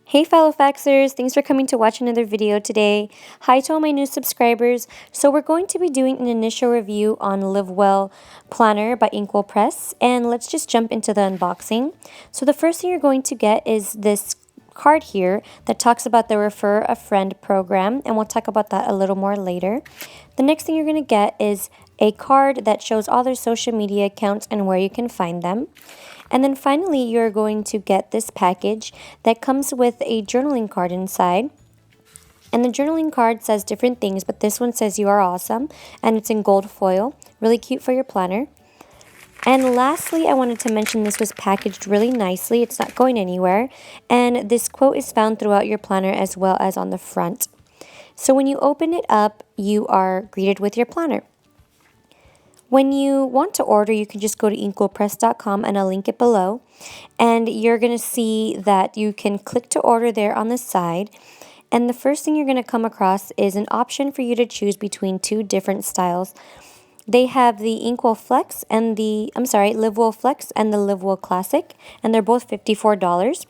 Hey fellow Faxers, thanks for coming to watch another video today. Hi to all my new subscribers. So we're going to be doing an initial review on liveWELL Planner by Inkwell Press, and let's just jump into the unboxing. So the first thing you're going to get is this card here that talks about the Refer a Friend program, and we'll talk about that a little more later. The next thing you're going to get is a card that shows all their social media accounts and where you can find them. And then finally, you're going to get this package that comes with a journaling card inside. And the journaling card says different things, but this one says you are awesome, and it's in gold foil. Really cute for your planner. And lastly, I wanted to mention this was packaged really nicely. It's not going anywhere. And this quote is found throughout your planner as well as on the front. So when you open it up, you are greeted with your planner. When you want to order, you can just go to inkwellpress.com, and I'll link it below. And you're going to see that you can click to order there on the side. And the first thing you're going to come across is an option for you to choose between two different styles. They have the liveWELL Flex and the liveWELL Classic, and they're both $54.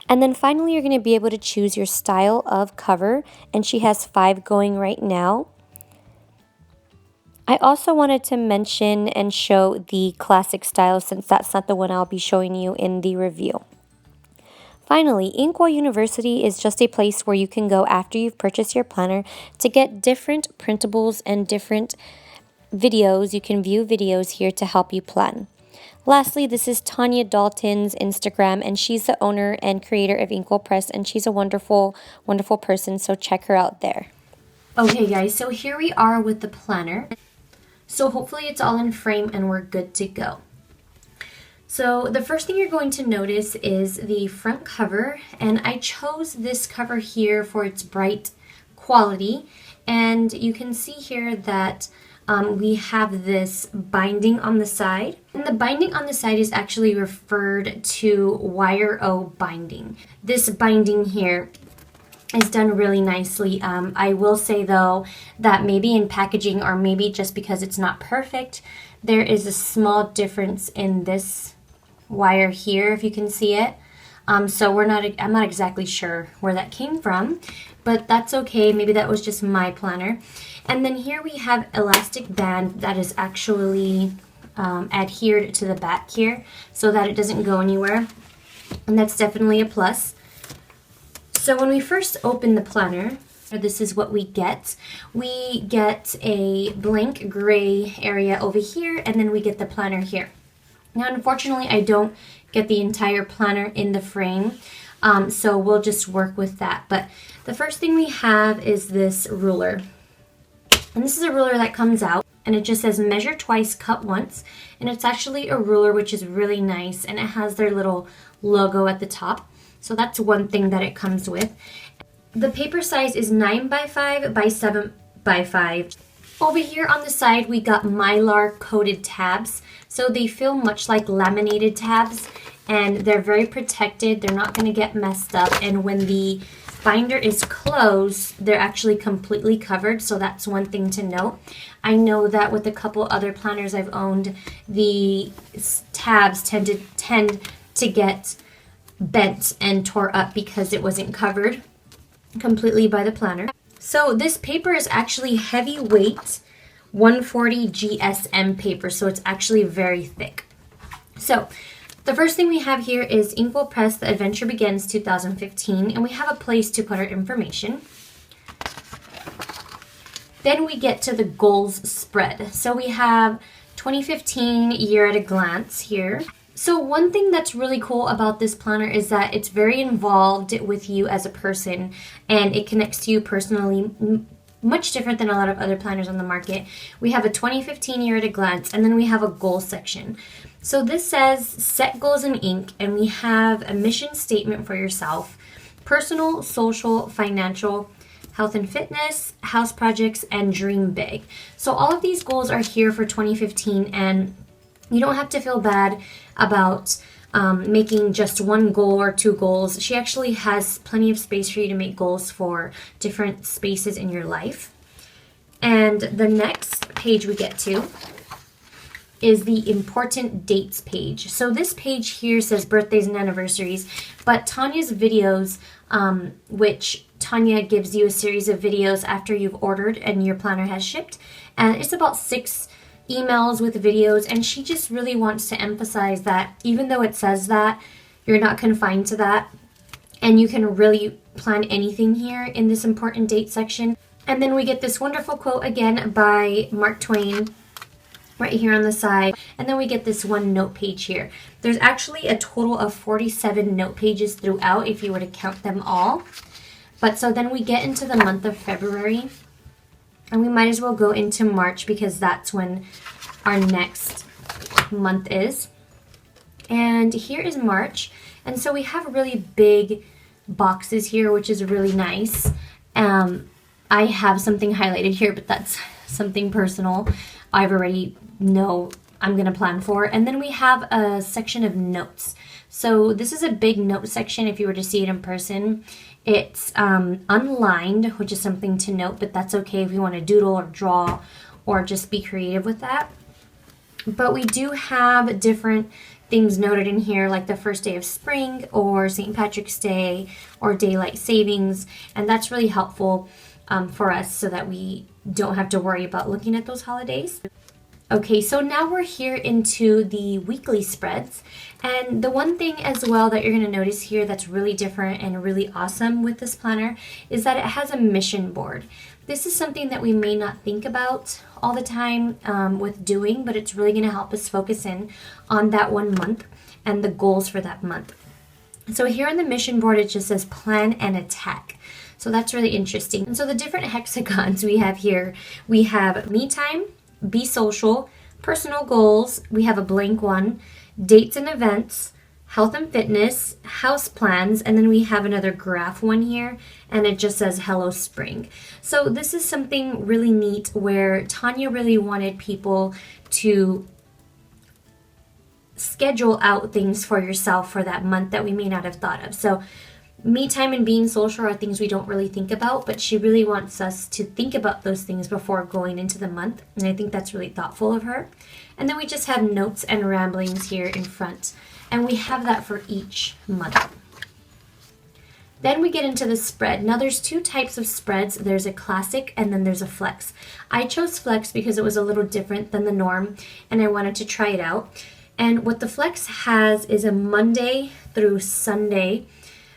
And then finally, you're going to be able to choose your style of cover, and she has 5 going right now. I also wanted to mention and show the classic style since that's not the one I'll be showing you in the review. Finally, Inkwell University is just a place where you can go after you've purchased your planner to get different printables and different videos. You can view videos here to help you plan. Lastly, this is Tanya Dalton's Instagram, and she's the owner and creator of Inkwell Press, and she's a wonderful, wonderful person, so check her out there. Okay guys, so here we are with the planner. So hopefully it's all in frame and we're good to go. So the first thing you're going to notice is the front cover, and I chose this cover here for its bright quality, and you can see here that we have this binding on the side, and the binding on the side is actually referred to wire O binding. This binding here is done really nicely. I will say though that maybe in packaging, or maybe just because it's not perfect, there is a small difference in this wire here, if you can see it. So I'm not exactly sure where that came from, but that's okay. Maybe that was just my planner. And then here we have elastic band that is actually adhered to the back here so that it doesn't go anywhere, and that's definitely a plus. So when we first open the planner, this is what we get. We get a blank gray area over here, and then we get the planner here. Now, unfortunately, I don't get the entire planner in the frame, so we'll just work with that. But the first thing we have is this ruler. And this is a ruler that comes out, and it just says measure twice, cut once. And it's actually a ruler which is really nice, and it has their little logo at the top. So that's one thing that it comes with. The paper size is 9x5 by 7x5. Over here on the side, we got Mylar coated tabs. So they feel much like laminated tabs, and they're very protected. They're not going to get messed up. And when the binder is closed, they're actually completely covered. So that's one thing to note. I know that with a couple other planners I've owned, the tabs tend to get bent and tore up because it wasn't covered completely by the planner. So this paper is actually heavyweight 140 GSM paper, so it's actually very thick. So the first thing we have here is Inkwell Press, The Adventure Begins 2015, and we have a place to put our information. Then we get to the goals spread. So we have 2015 year at a glance here. So one thing that's really cool about this planner is that it's very involved with you as a person, and it connects to you personally, much different than a lot of other planners on the market. We have a 2015 year at a glance, and then we have a goal section. So this says set goals in ink, and we have a mission statement for yourself: personal, social, financial, health and fitness, house projects, and dream big. So all of these goals are here for 2015, and you don't have to feel bad about making just one goal or 2 goals. She actually has plenty of space for you to make goals for different spaces in your life. And the next page we get to is the important dates page. So this page here says birthdays and anniversaries, but Tanya's videos, which Tanya gives you a series of videos after you've ordered and your planner has shipped, and it's about 6 emails with videos, and she just really wants to emphasize that even though it says that, you're not confined to that, and you can really plan anything here in this important date section. And then we get this wonderful quote again by Mark Twain right here on the side, and then we get this one note page here. There's actually a total of 47 note pages throughout if you were to count them all. But so then we get into the month of February, and we might as well go into March because that's when our next month is. And here is March, and so we have really big boxes here, which is really nice. I have something highlighted here, but that's something personal I've already know I'm going to plan for. And then we have a section of notes. So this is a big note section if you were to see it in person. It's unlined, which is something to note, but that's okay if you want to doodle or draw or just be creative with that. But we do have different things noted in here, like the first day of spring or St. Patrick's Day or daylight savings, and that's really helpful for us so that we don't have to worry about looking at those holidays. Okay, so now we're here into the weekly spreads, and the one thing as well that you're going to notice here that's really different and really awesome with this planner is that it has a mission board. This is something that we may not think about all the time with doing, but it's really going to help us focus in on that one month and the goals for that month. So here on the mission board, it just says plan and attack. So that's really interesting. And so the different hexagons we have here, we have me time, be social, personal goals, we have a blank one, dates and events, health and fitness, house plans, and then we have another graph one here, and it just says hello spring. So this is something really neat where Tanya really wanted people to schedule out things for yourself for that month that we may not have thought of. So me time and being social are things we don't really think about, but she really wants us to think about those things before going into the month, and I think that's really thoughtful of her. And then we just have notes and ramblings here in front, and we have that for each month. Then we get into the spread. Now there's 2 types of spreads. There's a classic and then there's a flex. I chose flex because it was a little different than the norm, and I wanted to try it out. And what the flex has is a Monday through Sunday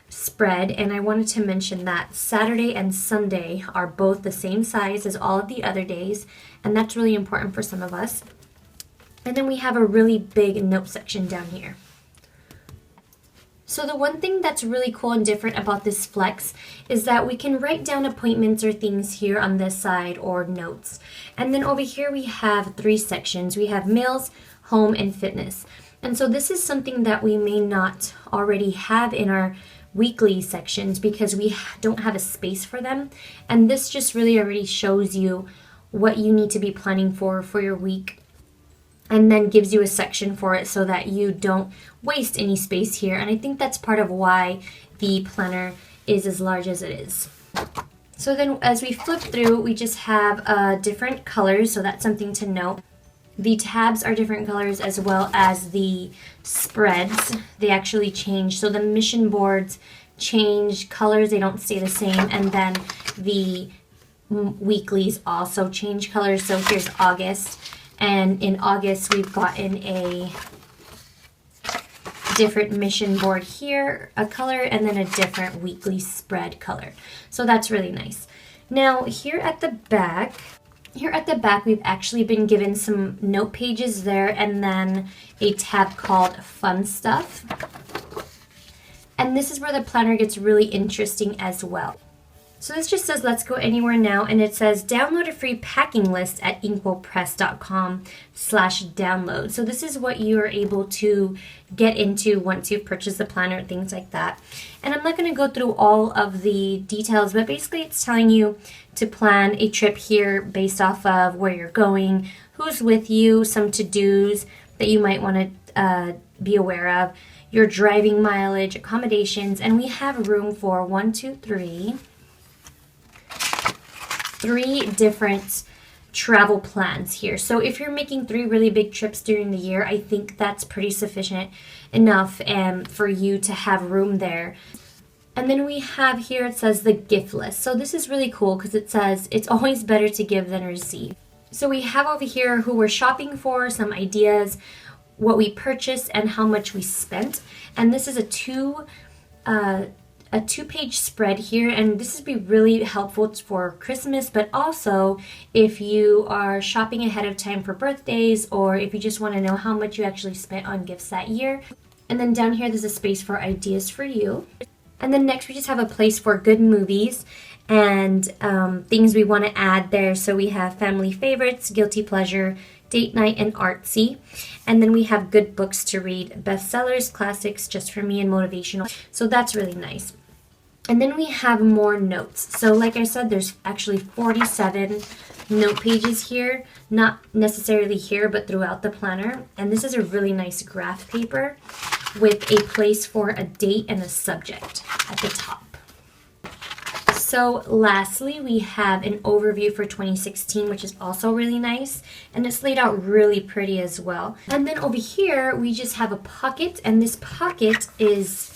spread, and I wanted to mention that Saturday and Sunday are both the same size as all of the other days, and that's really important for some of us. And then we have a really big note section down here. So the one thing that's really cool and different about this flex is that we can write down appointments or things here on this side or notes. And then over here we have 3 sections. We have meals, home, and fitness. And so this is something that we may not already have in our weekly sections because we don't have a space for them, and this just really already shows you what you need to be planning for your week, and then gives you a section for it so that you don't waste any space here. And I think that's part of why the planner is as large as it is. So then as we flip through, we just have different colors, so that's something to note. The tabs are different colors as well as the spreads. They actually change. So the mission boards change colors. They don't stay the same. And then the weeklies also change colors. So here's August. And in August, we've gotten a different mission board here, a color, and then a different weekly spread color. So that's really nice. Now here at the back, we've actually been given some note pages there and then a tab called Fun Stuff. And this is where the planner gets really interesting as well. So this just says, let's go anywhere now. And it says, download a free packing list at inkwellpress.com/download. So this is what you are able to get into once you've purchased the planner, things like that. And I'm not going to go through all of the details, but basically it's telling you to plan a trip here based off of where you're going, who's with you, some to-dos that you might want to be aware of, your driving mileage, accommodations, and we have room for 3 different travel plans here. So if you're making 3 really big trips during the year, I think that's pretty sufficient enough for you to have room there. And then we have here, it says the gift list. So this is really cool because it says it's always better to give than receive. So we have over here who we're shopping for, some ideas, what we purchased, and how much we spent. And this is a two-page spread here, and this would be really helpful for Christmas, but also if you are shopping ahead of time for birthdays, or if you just want to know how much you actually spent on gifts that year. And then down here there's a space for ideas for you. And then next we just have a place for good movies and things we want to add there. So we have family favorites, guilty pleasure, date night, and artsy. And then we have good books to read, bestsellers, classics, just for me, and motivational. So that's really nice. And then we have more notes. So like I said, there's actually 47 note pages here, not necessarily here, but throughout the planner. And this is a really nice graph paper with a place for a date and a subject at the top. So lastly, we have an overview for 2016, which is also really nice, and it's laid out really pretty as well. And then over here, we just have a pocket, and this pocket is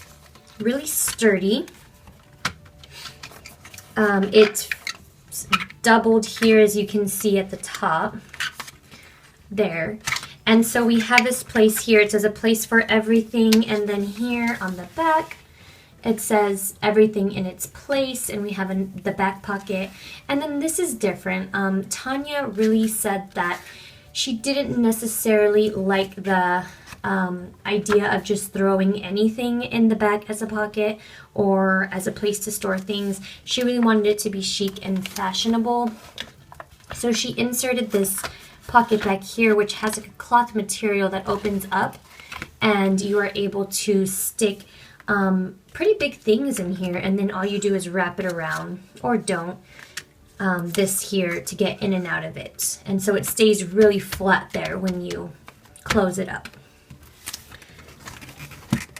really sturdy. It's doubled here, as you can see at the top there. And so we have this place here. It says a place for everything. And then here on the back, it says everything in its place. And we have the back pocket. And then this is different. Tanya really said that she didn't necessarily like the idea of just throwing anything in the back as a pocket or as a place to store things. She really wanted it to be chic and fashionable. So she inserted this pocket back here, which has a cloth material that opens up, and you are able to stick pretty big things in here, and then all you do is wrap it around, or don't, this here to get in and out of it. And so it stays really flat there when you close it up.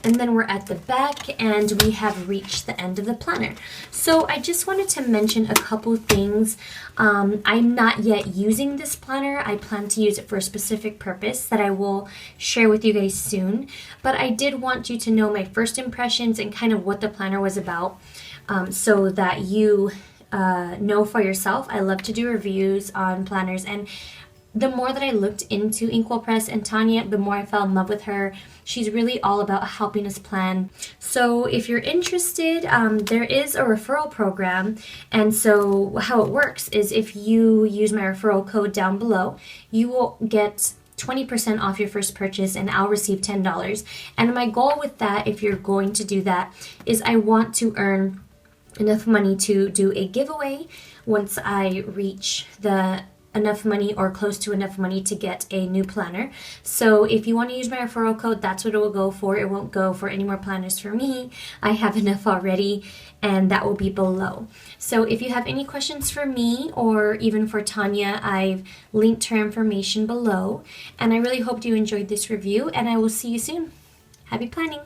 And then we're at the back, and we have reached the end of the planner. So I just wanted to mention a couple things. I'm not yet using this planner. I plan to use it for a specific purpose that I will share with you guys soon. But I did want you to know my first impressions and kind of what the planner was about, so that you know for yourself. I love to do reviews on planners, and the more that I looked into Inkwell Press and Tanya, the more I fell in love with her. She's really all about helping us plan. So if you're interested, there is a referral program. And so how it works is if you use my referral code down below, you will get 20% off your first purchase, and I'll receive $10. And my goal with that, if you're going to do that, is I want to earn enough money to do a giveaway once I reach enough money or close to enough money to get a new planner. So if you want to use my referral code, that's what it will go for. It won't go for any more planners for me. I have enough already, and that will be below. So if you have any questions for me or even for Tanya, I've linked her information below. And I really hope you enjoyed this review, and I will see you soon. Happy planning!